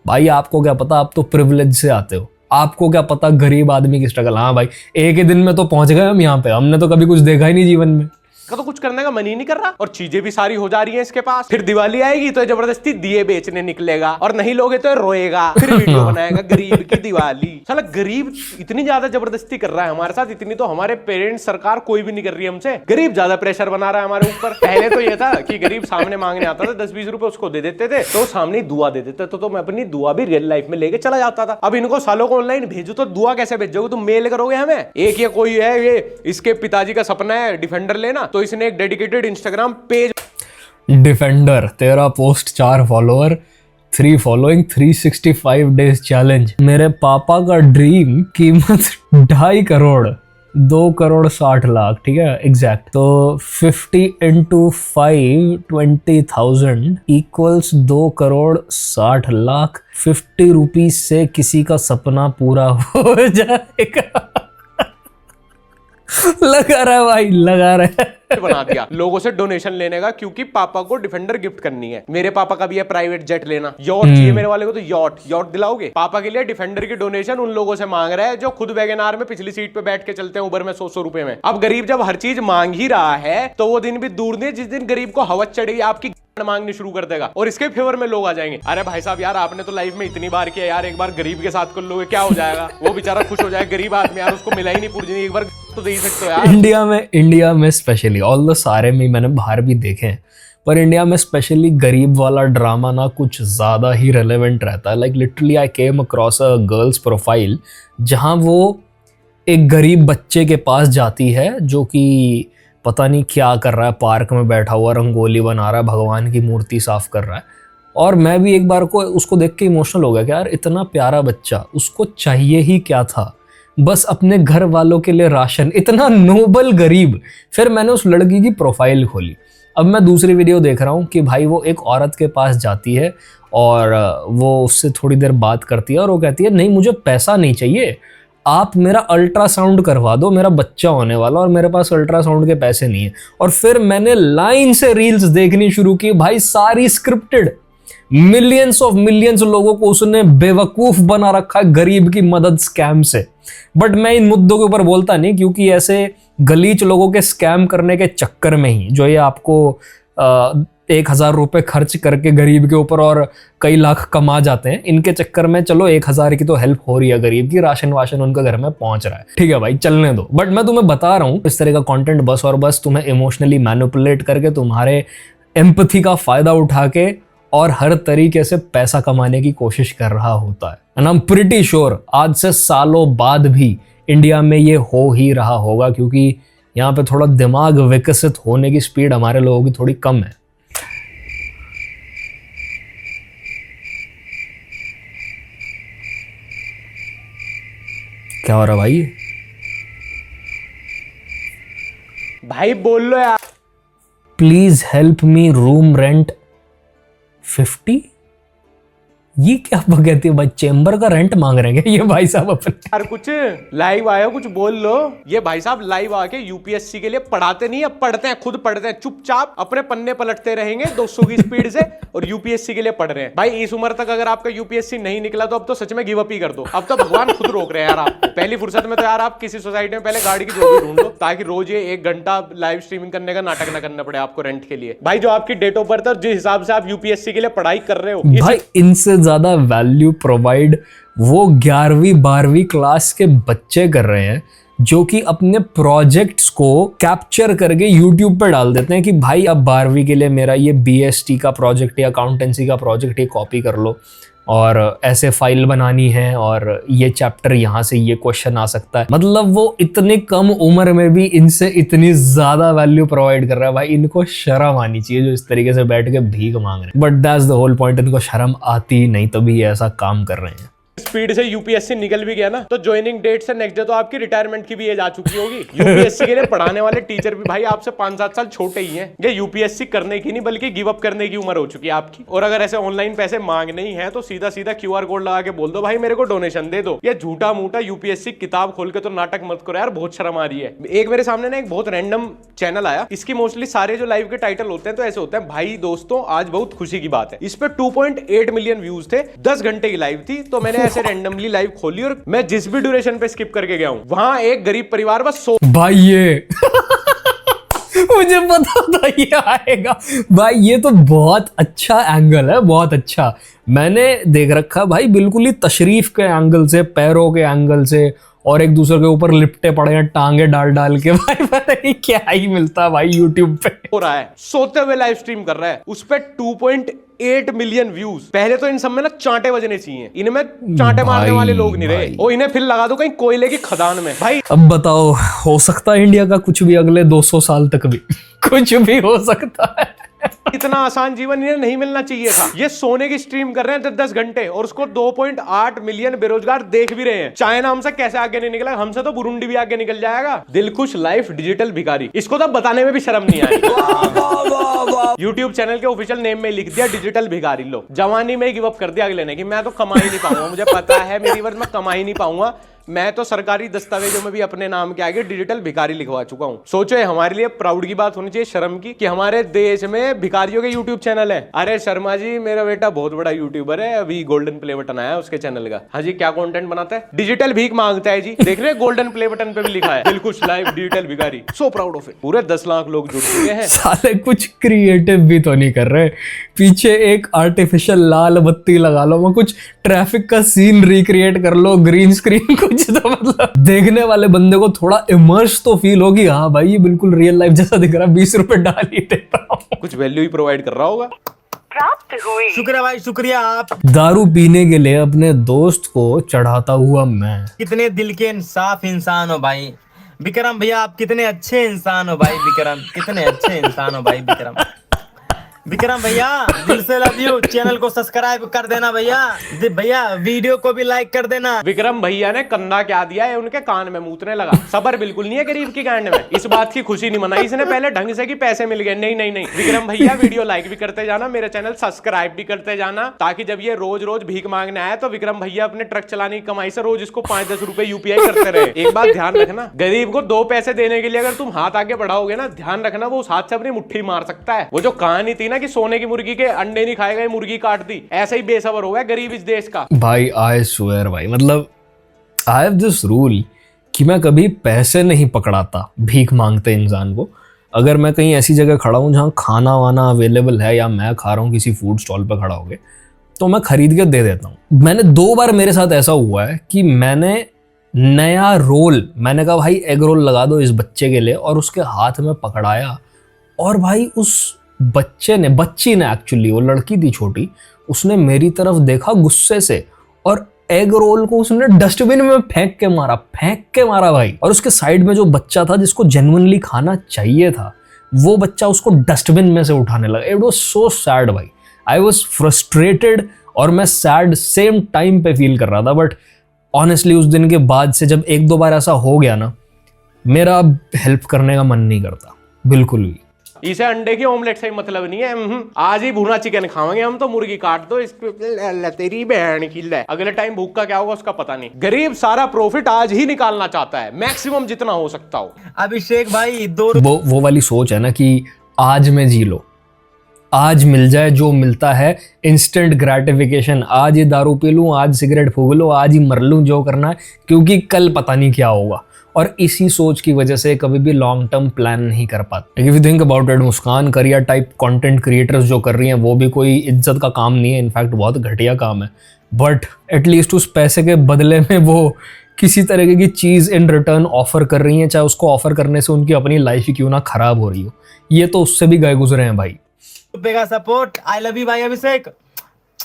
भाई आपको क्या पता, आप तो प्रिविलेज से आते हो, आपको क्या पता गरीब आदमी की स्ट्रगल। हाँ भाई, एक ही दिन में तो पहुंच गए हम यहाँ पे, हमने तो कभी कुछ देखा ही नहीं जीवन में। तो कुछ करने का मन ही नहीं कर रहा और चीजें भी सारी हो जा रही हैं इसके पास। फिर दिवाली आएगी तो जबरदस्ती दिए बेचने निकलेगा और नहीं लोगे तो रोएगा, फिर वीडियो बनाएगा गरीब की दिवाली। साला गरीब इतनी ज्यादा जबरदस्ती कर रहा है हमारे साथ, इतनी तो हमारे पेरेंट्स सरकार कोई भी नहीं कर रही हमसे। गरीब ज्यादा प्रेशर बना रहा है हमारे ऊपर। पहले तो ये था कि गरीब सामने मांगने आता था 10-20 रुपए उसको दे देते थे तो सामने ही दुआ दे देते थे, तो मैं अपनी दुआ भी रियल लाइफ में लेके चला जाता था। अब इनको सालों को ऑनलाइन भेजो तो दुआ कैसे भेजोगे तुम? मेल करोगे हमें? एक ये कोई है, ये इसके पिताजी का सपना है डिफेंडर लेना, तो इसने एक डेडिकेटेड इंस्टाग्राम पेज। डिफेंडर, तेरा post 4 follower, 3 following, 365 days challenge. मेरे पापा का ड्रीम कीमत 2.5 करोड़, 2 करोड़ 60 लाख, ठीक है एग्जैक्ट। तो 50 into 5 20,000 equals 2 crore 60 lakh. 50 rupees से किसी का सपना पूरा हो जाएगा। लगा रहा है भाई, लगा रहा है। बना दिया लोगों से डोनेशन लेने का, क्योंकि पापा को डिफेंडर गिफ्ट करनी है। मेरे पापा का भी है प्राइवेट जेट लेना, यॉट चाहिए मेरे वाले को, तो यॉट दिलाओगे? पापा के लिए डिफेंडर की डोनेशन उन लोगों से मांग रहा है जो खुद वैगनआर में पिछली सीट पे बैठ के चलते हैं उबर में 100 रुपए में। अब गरीब जब हर चीज मांग ही रहा है तो वो दिन भी दूर नहीं जिस दिन गरीब को हवस चढ़ेगी आपकी मांगनी शुरू कर देगा और इसके फेवर में लोग आ जाएंगे। अरे भाई साहब यार, आपने तो लाइफ में इतनी बार किया यार, एक बार गरीब के साथ कर लोगे क्या हो जाएगा? वो बेचारा खुश हो जाएगा, गरीब आदमी यार, उसको मिला ही नहीं पूरी जिंदगी, एक बार तो दे ही सकते हो यार। इंडिया में स्पेशली, ऑल द सारे में मैंने बाहर भी देखे हैं, पर इंडिया में स्पेशली गरीब वाला ड्रामा ना कुछ ज़्यादा ही रेलेवेंट रहता है। Like literally I came across a girls profile जहाँ वो एक गरीब बच्चे के पास जाती है जो कि पता नहीं क्या कर रहा है, पार्क में बैठा हुआ रंगोली बना रहा है, भगवान की मूर्ति साफ कर रहा है। और मैं भी एक बार को उसको देख के इमोशनल हो गया कि यार इतना प्यारा बच्चा, उसको चाहिए ही क्या था, बस अपने घर वालों के लिए राशन, इतना नोबल गरीब। फिर मैंने उस लड़की की प्रोफाइल खोली। अब मैं दूसरी वीडियो देख रहा हूँ कि भाई वो एक औरत के पास जाती है और वो उससे थोड़ी देर बात करती है और वो कहती है नहीं मुझे पैसा नहीं चाहिए, आप मेरा अल्ट्रासाउंड करवा दो, मेरा बच्चा होने वाला और मेरे पास अल्ट्रासाउंड के पैसे नहीं है। और फिर मैंने लाइन से रील्स देखनी शुरू की भाई, सारी स्क्रिप्टेड, मिलियंस लोगों को उसने बेवकूफ बना रखा है गरीब की मदद स्कैम से। बट मैं इन मुद्दों के ऊपर बोलता नहीं, क्योंकि ऐसे गलीच लोगों के स्कैम करने के चक्कर में ही जो ये आपको 1,000 रुपए खर्च करके गरीब के ऊपर और कई लाख कमा जाते हैं, इनके चक्कर में चलो 1,000 की तो हेल्प हो रही है गरीब की, राशन वाशन उनका घर में पहुंच रहा है, ठीक है भाई चलने दो। बट मैं तुम्हें बता रहा हूं, इस तरह का कंटेंट बस और बस तुम्हें इमोशनली मैनिपुलेट करके, तुम्हारे एम्पैथी का फायदा उठा के और हर तरीके से पैसा कमाने की कोशिश कर रहा होता है। And I am pretty sure आज से सालों बाद भी इंडिया में ये हो ही रहा होगा, क्योंकि यहाँ पे थोड़ा दिमाग विकसित होने की स्पीड हमारे लोगों की थोड़ी कम है। क्या हो रहा भाई? भाई बोल लो यार। Please help me, room rent 50। ये क्या कहती है भाई, चेंबर का रेंट मांग रहे हैं ये भाई साहब अपने? यार कुछ लाइव आया, कुछ बोल लो। ये भाई साहब लाइव आके यूपीएससी के लिए पढ़ाते नहीं है, पढ़ते हैं, खुद पढ़ते हैं, चुपचाप अपने पन्ने पलटते रहेंगे 200 की स्पीड से, और यूपीएससी के लिए पढ़ रहे हैं। भाई इस उम्र तक अगर आपका यूपीएससी नहीं निकला तो अब तो सच में गिव अप ही कर दो। अब तो भगवान खुद रोक रहे हैं यार आपको। पहली फुर्सत में तो यार आप किसी सोसाइटी में पहले गाड़ी की जोड़ी ढूंढ लो, ताकि रोज ये 1 घंटा लाइव स्ट्रीमिंग करने का नाटक ना करना पड़े आपको रेंट के लिए। भाई जो आपकी डेट ऑफ बर्थ है, जिस हिसाब से आप यूपीएससी के लिए पढ़ाई कर रहे हो, भाई इनसे ज्यादा वैल्यू प्रोवाइड वो 11वीं 12वीं क्लास के बच्चे कर रहे हैं, जो कि अपने प्रोजेक्ट्स को कैप्चर करके यूट्यूब पर डाल देते हैं कि भाई अब 12वीं के लिए मेरा ये बीएसटी का प्रोजेक्ट या अकाउंटेंसी का प्रोजेक्ट ये कॉपी कर लो, और ऐसे फाइल बनानी है, और ये चैप्टर यहाँ से ये क्वेश्चन आ सकता है। मतलब वो इतने कम उम्र में भी इनसे इतनी ज्यादा वैल्यू प्रोवाइड कर रहा है। भाई इनको शर्म आनी चाहिए जो इस तरीके से बैठ के भीख मांग रहे हैं। But that's the whole point, इनको शर्म आती नहीं तभी ये ऐसा काम कर रहे हैं। स्पीड से यूपीएससी निकल भी गया ना, तो ज्वाइनिंग डेट से नेक्स्ट डे तो आपकी रिटायरमेंट की भी एज आ चुकी होगी। यूपीएससी के लिए पढ़ाने वाले टीचर भी भाई आपसे 5-7 साल छोटे ही हैं। ये यूपीएससी करने की नहीं बल्कि गिव अप करने की उम्र हो चुकी है आपकी। और अगर ऐसे ऑनलाइन पैसे मांगने ही है तो सीधा सीधा क्यूआर कोड लगा के बोल दो भाई मेरे को डोनेशन दे दो। ये झूठा मूठा यूपीएससी किताब खोल के तो नाटक मत करो यार, बहुत शर्म आ रही है। एक मेरे सामने ना एक बहुत रैंडम चैनल आया, इसकी मोस्टली सारे जो लाइव के टाइटल होते हैं तो ऐसे होते हैं, भाई दोस्तों आज बहुत खुशी की बात है। इस पे 2.8 मिलियन व्यूज थे, 10 घंटे की लाइव थी। तो मैंने ऐसे रैंडमली लाइव खोली और मैं जिस भी ड्यूरेशन पे स्किप करके गया हूं, वहां एक गरीब परिवार बस भाई ये मुझे पता था ये आएगा। भाई ये तो बहुत अच्छा एंगल है, बहुत अच्छा। मैंने देख रखा भाई बिल्कुल ही तशरीफ के एंगल से, पैरों के एंगल से, और एक दूसरे के ऊपर लिपटे पड़े हैं टांगे डाल डाल के। भाई पता नहीं क्या ही मिलता है भाई यूट्यूब पे। हो रहा है, सोते हुए लाइव स्ट्रीम कर रहा है, उस पे 2.8 मिलियन व्यूज। पहले तो इन सब में ना चांटे बजने चाहिए, इनमें चांटे मारने वाले लोग नहीं रहे। और इन्हें फिर लगा दो कहीं कोयले की खदान में। भाई अब बताओ, हो सकता है इंडिया का कुछ भी अगले 200 साल तक भी कुछ भी हो सकता है। इतना आसान जीवन इन्हें नहीं मिलना चाहिए था। ये सोने की स्ट्रीम कर रहे हैं 10 घंटे, और उसको 2.8 मिलियन बेरोजगार देख भी रहे हैं। चाइना हमसे कैसे आगे नहीं निकला, हमसे तो बुरुंडी भी आगे निकल जाएगा। दिलखुश लाइफ डिजिटल भिखारी, इसको तो बताने में भी शर्म नहीं आई। यूट्यूब चैनल के ऑफिशियल नेम में लिख दिया डिजिटल भिखारी। लो जवानी में गिव अप कर दिया अगले ने कि मैं तो कमा ही नहीं पाऊंगा, मुझे पता है मेरी वर्ष मैं कमा ही नहीं पाऊंगा, मैं तो सरकारी दस्तावेजों में भी अपने नाम के आगे डिजिटल भिखारी लिखवा चुका हूं। सोचो ये हमारे लिए प्राउड की बात होनी चाहिए, शर्म की, कि हमारे देश में भिखारियों के यूट्यूब चैनल है। अरे शर्मा जी मेरा बेटा बहुत बड़ा यूट्यूबर है, अभी गोल्डन प्ले बटन आया उसके चैनल का। हाँ जी क्या कंटेंट बनाता है, डिजिटल भीख मांगता है जी। देख रहे गोल्डन प्ले बटन पे भी लिखा है दिलखुश लाइव डिजिटल भिखारी। So proud of it. पूरे 10 लाख लोग जुड़ चुके हैं। साले कुछ क्रिएटिव भी तो नहीं कर रहे, पीछे एक आर्टिफिशियल लाल बत्ती लगा लो, वो कुछ ट्रैफिक का सीन रिक्रिएट कर लो, ग्रीन स्क्रीन कुछ, तो मतलब देखने वाले बंदे को थोड़ा इमर्स तो फील होगी। हाँ भाई ये बिल्कुल रियल लाइफ जैसा दिख रहा है, 20 रुपए डाल ही देता हूँ। कुछ वैल्यू ही प्रोवाइड कर रहा होगा। शुक्रिया भाई, शुक्रिया। आप दारू पीने के लिए अपने दोस्त को चढ़ाता हुआ मैं। कितने दिल के इंसाफ इंसान हो भाई विक्रम भैया, आप कितने अच्छे इंसान हो भाई विक्रम, कितने अच्छे इंसान हो भाई विक्रम। विक्रम भैया दिल से लव यू। चैनल को सब्सक्राइब कर देना भैया। भैया वीडियो को भी लाइक कर देना। विक्रम भैया ने कंधा क्या दिया है, उनके कान में मूतने लगा। सबर बिल्कुल नहीं है गरीब की गांड में। इस बात की खुशी नहीं मनाई इसने पहले ढंग से कि पैसे मिल गए। नहीं नहीं नहीं, विक्रम भैया वीडियो लाइक भी करते जाना, मेरे चैनल सब्सक्राइब भी करते जाना, ताकि जब ये रोज रोज भीख मांगने आए तो विक्रम भैया अपने ट्रक चलाने की कमाई से रोज इसको 5-10 रुपए यूपीआई करते रहे। एक बात ध्यान रखना, गरीब को 2 पैसे देने के लिए अगर तुम हाथ आगे बढ़ाओगे ना, ध्यान रखना वो उस हाथ से अपनी मुट्ठी मार सकता है। वो जो कहानी थी ना कि सोने की मुर्गी के अंडे नहीं खाएगा, मुर्गी काट दी, ऐसा ही बेसबर हो गया गरीब इस देश का। भाई आई स्वेयर भाई, मतलब आई हैव दिस रूल कि मैं कभी पैसे नहीं पकड़ाता भीख मांगते इंसान को। अगर मैं कहीं ऐसी जगह खड़ा हूँ जहाँ खाना वाना अवेलेबल है या मैं खा रहा हूँ किसी फूड स्टॉल पर खड़ा होके, तो मैं खरीद के दे देता हूँ। मैंने 2 बार मेरे साथ ऐसा हुआ है कि मैंने नया रोल, मैंने कहा भाई एग रोल लगा दो इस बच्चे के लिए, और उसके हाथ में पकड़ाया और भाई उस बच्ची ने एक्चुअली, वो लड़की थी छोटी, उसने मेरी तरफ देखा गुस्से से और एग रोल को उसने डस्टबिन में फेंक के मारा भाई। और उसके साइड में जो बच्चा था जिसको जेन्युइनली खाना चाहिए था, वो बच्चा उसको डस्टबिन में से उठाने लगा। इट वाज सो सैड भाई, आई वाज फ्रस्ट्रेटेड और मैं सैड सेम टाइम पे फील कर रहा था। बट ऑनेस्टली उस दिन के बाद से जब 1-2 बार ऐसा हो गया ना, मेरा अब हेल्प करने का मन नहीं करता बिल्कुल भी। इसे अंडे की ऑमलेट से ही मतलब नहीं है। आज ही भुना चिकन खाएंगे हम तो, मुर्गी काट दो इस पे, तेरी बहन की ले। अगले टाइम भूख का क्या होगा उसका पता नहीं। गरीब सारा प्रॉफिट आज ही निकालना चाहता है, मैक्सिमम जितना हो सकता हो। अभिषेक भाई 2 वो वाली सोच है ना कि आज में जी लो, आज मिल जाए जो मिलता है, इंस्टेंट ग्रेटिफिकेशन। आज ये दारू पी लूं, आज सिगरेट फूंक लूं, आज ही मर लूं, जो करना है, क्योंकि कल पता नहीं क्या होगा। और इसी सोच की वजह से कभी भी लॉन्ग टर्म प्लान नहीं कर पाते। If you think about it, Muskan career type content creators जो कर रही हैं वो भी कोई इज्जत का काम नहीं है, इनफैक्ट बहुत घटिया काम है। बट एटलीस्ट उस पैसे के बदले में वो किसी तरीके की चीज़ इन रिटर्न ऑफर कर रही हैं, चाहे उसको ऑफर करने से उनकी अपनी लाइफ ही क्यों ना खराब हो रही हो। ये तो उससे भी गए गुजरे हैं भाई। रुपए का सपोर्ट। आई लव यू भाई अभिषेक।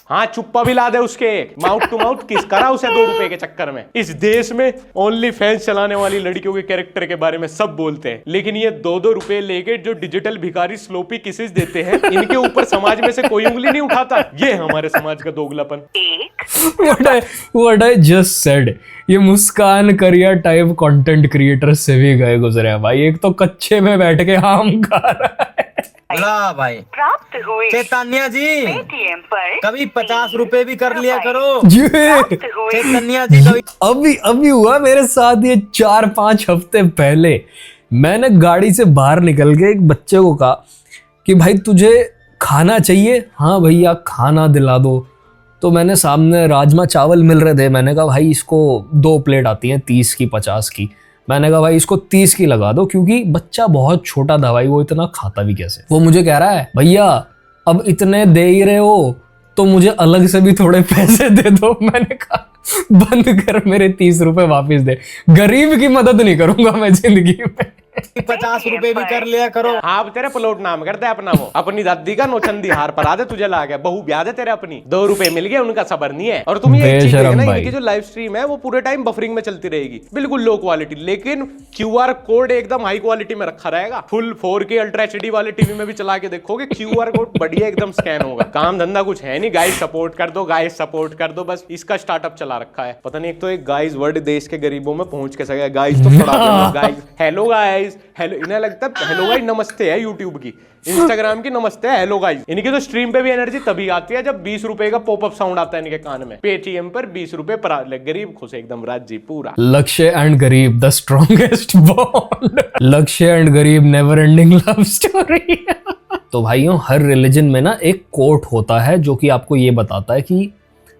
हाँ, चुप्पा भी ला दे उसके, माउथ टू माउथ किस करा उसे 2 रुपए के चक्कर में। इस देश में ओनली फैंस चलाने वाली लड़कियों के कैरेक्टर के बारे में सब बोलते हैं, लेकिन ये 2-2 रुपए लेके जो डिजिटल भिखारी स्लोपी किसेस देते हैं, इनके ऊपर समाज में से कोई उंगली नहीं उठाता। ये हमारे समाज का दोगलापन। What I just said, ये मुस्कान करियर टाइप कंटेंट क्रिएटर से भी गए गुजरे हैं भाई। एक तो कच्चे में बैठ के आम खा रहा है। ला भाई प्राप्त हुए चैतन्या जी पेटीएम पर कभी 50 रुपए भी कर लिया करो। जी चैतन्या जी कभी अभी हुआ मेरे साथ ये 4-5 हफ्ते पहले। मैंने गाड़ी से बाहर निकल के एक बच्चे को कहा कि भाई तुझे खाना चाहिए? हाँ भैया खाना दिला दो। तो मैंने सामने राजमा चावल मिल रहे थे, मैंने कहा भाई इसको 2 प्लेट आती हैं 30 की 50 की। मैंने कहा भाई इसको 30 की लगा दो, क्योंकि बच्चा बहुत छोटा था भाई, वो इतना खाता भी कैसे। वो मुझे कह रहा है भैया अब इतने दे ही रहे हो तो मुझे अलग से भी थोड़े पैसे दे दो। मैंने कहा बंद कर, मेरे 30 रुपए वापस दे। गरीब की मदद नहीं करूंगा मैं जिंदगी में। 50 रुपए भी कर लिया करो। हाँ, तेरे प्लॉट नाम कर दे अपना, वो अपनी दादी का नौचंदी हार पर आदे तुझे ला गया, बहू ब्याह दे तेरे अपनी। 2 रुपए मिल गए, उनका सबर नहीं है। और तुम ये एक चीज देखना, इनकी जो लाइव स्ट्रीम है वो पूरे टाइम बफरिंग में चलती रहेगी, बिल्कुल लो क्वालिटी, लेकिन QR कोड एकदम हाई क्वालिटी में रखा रहेगा। फुल 4K अल्ट्रा HD वाले टीवी में भी चला के देखोगे, QR कोड बढ़िया एकदम स्कैन होगा। काम धंधा कुछ है नहीं, गाइस सपोर्ट कर दो, गाइस सपोर्ट कर दो, बस इसका स्टार्टअप चला रखा है। पता नहीं, एक तो एक गाइस वर्ड देश के गरीबों में पहुंच के सके। गाइस तो पड़ा गाइस, हेलो गाइस, हेलो, इन्हें लगता है हेलो गाइस नमस्ते है यूट्यूब की, इंस्टाग्राम की नमस्ते है हेलो गाइस। इनकी तो स्ट्रीम पे भी एनर्जी तभी आती है जब 20 रुपए का पॉपअप साउंड आता है इनके कान में। पेटीएम पर 20 रुपए पर गरीब खुश एकदम, राजी पूरा। लक्ष्य एंड गरीब द स्ट्रॉन्गेस्ट बॉन्ड। लक्ष्य एंड गरीब नेवर एंडिंग लव स्टोरी। तो भाइयों, हर रिलीजन में ना एक कोट होता है जो कि आपको ये बताता है कि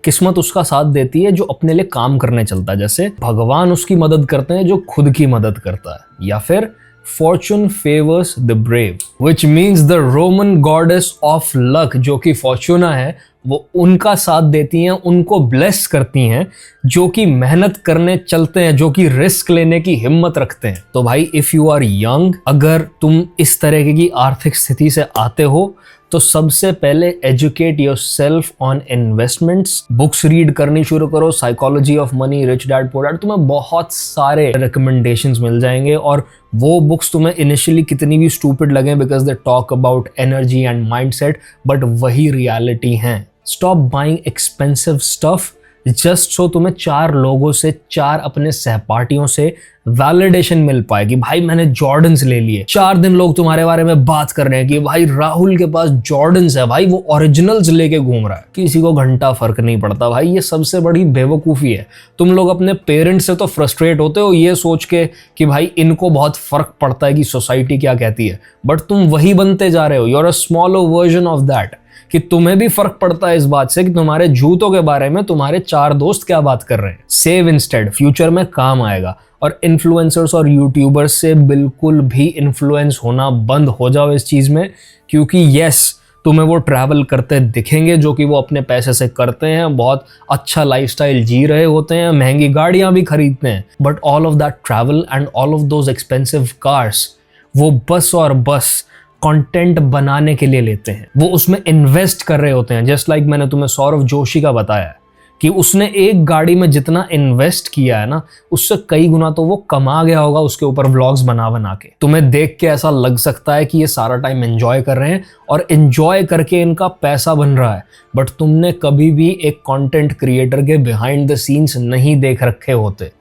किस्मत उसका साथ देती है जो अपने लिए काम करने चलता है। जैसे भगवान उसकी मदद करते हैं जो खुद की मदद करता है, या फिर Fortune favours the brave, which means the Roman goddess of luck, जो कि फॉर्चूना है, वो उनका साथ देती हैं, उनको ब्लेस करती हैं जो कि मेहनत करने चलते हैं, जो कि रिस्क लेने की हिम्मत रखते हैं। तो भाई इफ यू आर यंग, अगर तुम इस तरह की आर्थिक स्थिति से आते हो, तो सबसे पहले educate yourself on investments, books read करनी शुरू करो, psychology of money, rich dad poor dad, तुम्हें बहुत सारे रिकमेंडेशंस मिल जाएंगे और वो बुक्स तुम्हें इनिशियली कितनी भी स्टूपिड लगे because they talk about energy and mindset, but वही रियलिटी है। Stop buying expensive stuff just so तुम्हें 4 लोगों से, 4 अपने सहपाठियों से वैलिडेशन मिल पाए कि भाई मैंने जॉर्डन्स ले लिए। 4 दिन लोग तुम्हारे बारे में बात कर रहे हैं कि भाई राहुल के पास जॉर्डन्स है, भाई वो ओरिजिनल्स लेके घूम रहा है। किसी को घंटा फर्क नहीं पड़ता भाई, ये सबसे बड़ी बेवकूफ़ी है। तुम लोग अपने पेरेंट्स से तो फ्रस्ट्रेट होते हो ये सोच के कि भाई इनको बहुत फर्क पड़ता है कि सोसाइटी क्या कहती है, बट तुम वही बनते जा रहे हो। You are a smaller version of that, कि तुम्हें भी फर्क पड़ता है इस बात से कि तुम्हारे जूतों के बारे में तुम्हारे 4 दोस्त क्या बात कर रहे हैं। सेव इंस्टेड, फ्यूचर में काम आएगा। और इन्फ्लुएंसर्स और यूट्यूबर्स से बिल्कुल भी इन्फ्लुएंस होना बंद हो जाओ इस चीज में, क्योंकि यस तुम्हें वो ट्रैवल करते दिखेंगे जो कि वो अपने पैसे से करते हैं, बहुत अच्छा लाइफस्टाइल जी रहे होते हैं, महंगी गाड़ियां भी खरीदते हैं, but all of that travel and all of those expensive cars वो बस और बस कंटेंट बनाने के लिए लेते हैं। वो उसमें इन्वेस्ट कर रहे होते हैं। जस्ट लाइक मैंने तुम्हें सौरव जोशी का बताया कि उसने एक गाड़ी में जितना इन्वेस्ट किया है ना, उससे कई गुना तो वो कमा गया होगा उसके ऊपर व्लॉग्स बना बना के। तुम्हें देख के ऐसा लग सकता है कि ये सारा टाइम एंजॉय कर रहे हैं और एंजॉय करके इनका पैसा बन रहा है, बट तुमने कभी भी एक कंटेंट क्रिएटर के बिहाइंड द सीन्स नहीं देख रखे होते।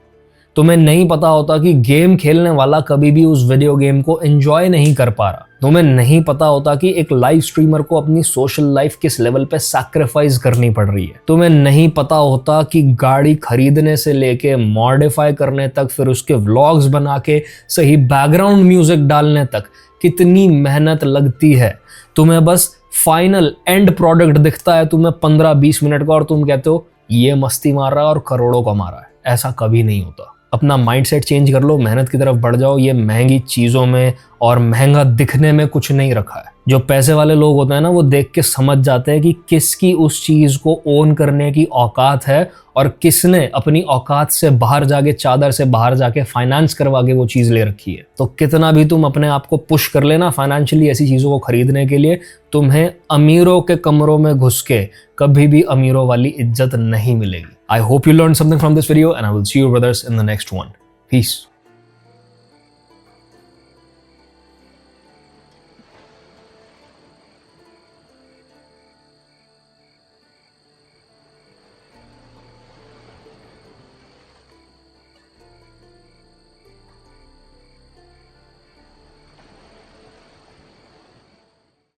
तुम्हें नहीं पता होता कि गेम खेलने वाला कभी भी उस वीडियो गेम को एंजॉय नहीं कर पा रहा। तुम्हें नहीं पता होता कि एक लाइव स्ट्रीमर को अपनी सोशल लाइफ किस लेवल पे सैक्रिफाइस करनी पड़ रही है। तुम्हें नहीं पता होता कि गाड़ी खरीदने से लेके मॉडिफाई करने तक, फिर उसके व्लॉग्स बना के सही बैकग्राउंड म्यूजिक डालने तक कितनी मेहनत लगती है। तुम्हें बस फाइनल एंड प्रोडक्ट दिखता है तुम्हें 15-20 मिनट का और तुम कहते हो ये मस्ती मार रहा है और करोड़ों कमा रहा है। ऐसा कभी नहीं होता। अपना माइंडसेट चेंज कर लो, मेहनत की तरफ बढ़ जाओ। ये महंगी चीज़ों में और महंगा दिखने में कुछ नहीं रखा है। जो पैसे वाले लोग होते हैं ना, वो देख के समझ जाते हैं कि किसकी उस चीज़ को ओन करने की औकात है और किसने अपनी औकात से बाहर जाके, चादर से बाहर जाके फाइनेंस करवा के वो चीज़ ले रखी है। तो कितना भी तुम अपने आप को पुश कर लेना फाइनेंशियली ऐसी चीज़ों को खरीदने के लिए, तुम्हें अमीरों के कमरों में घुस के कभी भी अमीरों वाली इज्जत नहीं मिलेगी। I hope you learned something from this video and I will see you brothers in the next one. Peace.